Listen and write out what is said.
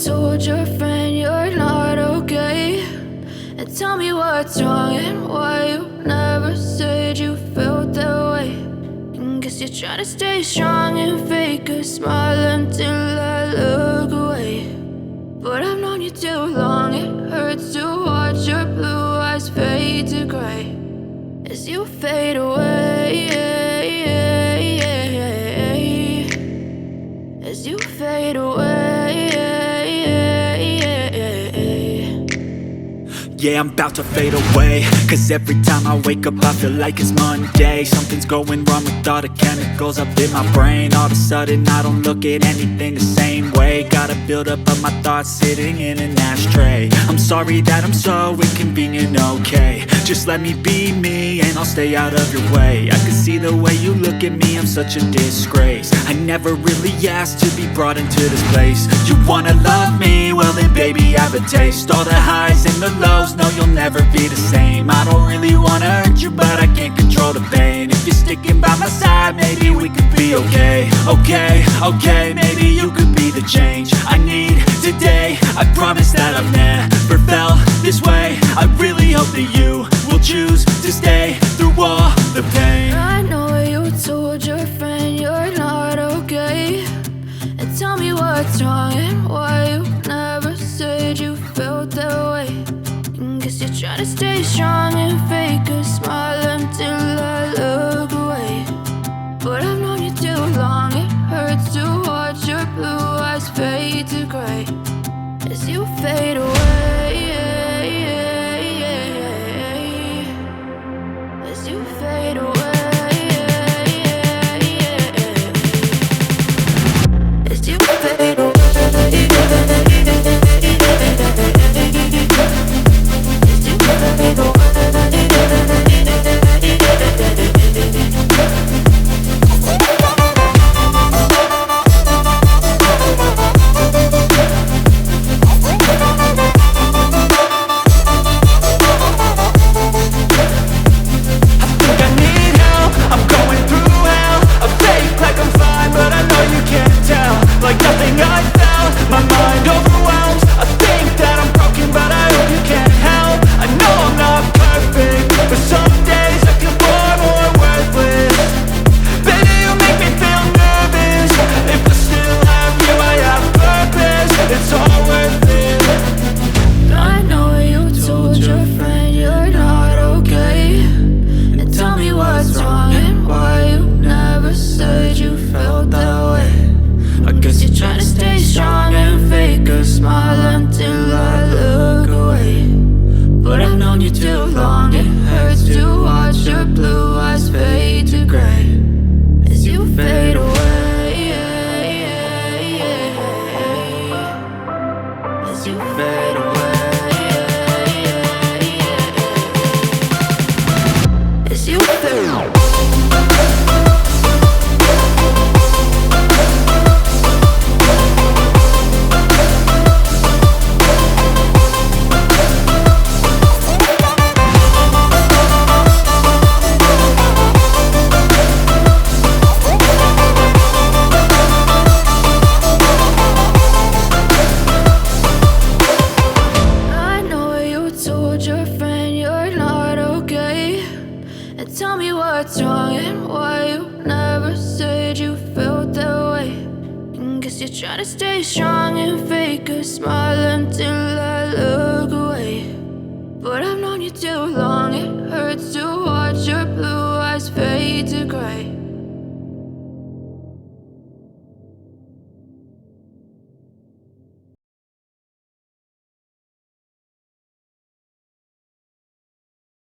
told your friend you're not okay, and tell me what's wrong and why you never said you felt that way. And guess you're trying to stay strong and fake a smile until I look away. But I've known you too long, it hurts to watch your blue eyes fade to gray as you fade away, as you fade away. Yeah, I'm about to fade away, cause every time I wake up I feel like it's Monday. Something's going wrong with all the chemicals up in my brain. All of a sudden I don't look at anything the same way. Gotta build up of my thoughts sitting in an ashtray. I'm sorry that I'm so inconvenient, okay. Just let me be me and I'll stay out of your way. I can see the way you look at me, I'm such a disgrace. I never really asked to be brought into this place. You wanna love me? Well then baby I have a taste. All the highs and the lows, no you'll never be the same. I don't really wanna hurt you but I can't control the pain. If you're sticking by my side maybe we could be okay. Okay, maybe you could be the change I need today. I promise that I've never felt this way. I really hope that you will choose to stay through all the pain. I know you told your friend you're not okay, and tell me what's wrong and why you never said you felt that way. And guess you're trying to stay strong and fake a smile until I look away. But I've known you too long, it hurts to watch your blue eyes fade to gray as you fade away, as you fade away, as you fade away. Like nothing I felt, my mind overwhelmed. I think that I'm broken, but I hope you can't help. I know I'm not perfect, but some days I feel far more worthless. Baby, you make me feel nervous. If I still have you, I have purpose. It's all worth it. I know you told your friend you're not okay, and tell me what's wrong and why you never said you felt that way. I guess you're trying to stay strong and fake a smile until I look away. But I've known you too long, it hurts to watch your blue eyes fade to gray as you fade away, as you fade away, as you fade away. Tell me what's wrong and why you never said you felt that way. And guess you're trying to stay strong and fake a smile until I look away. But I've known you too long.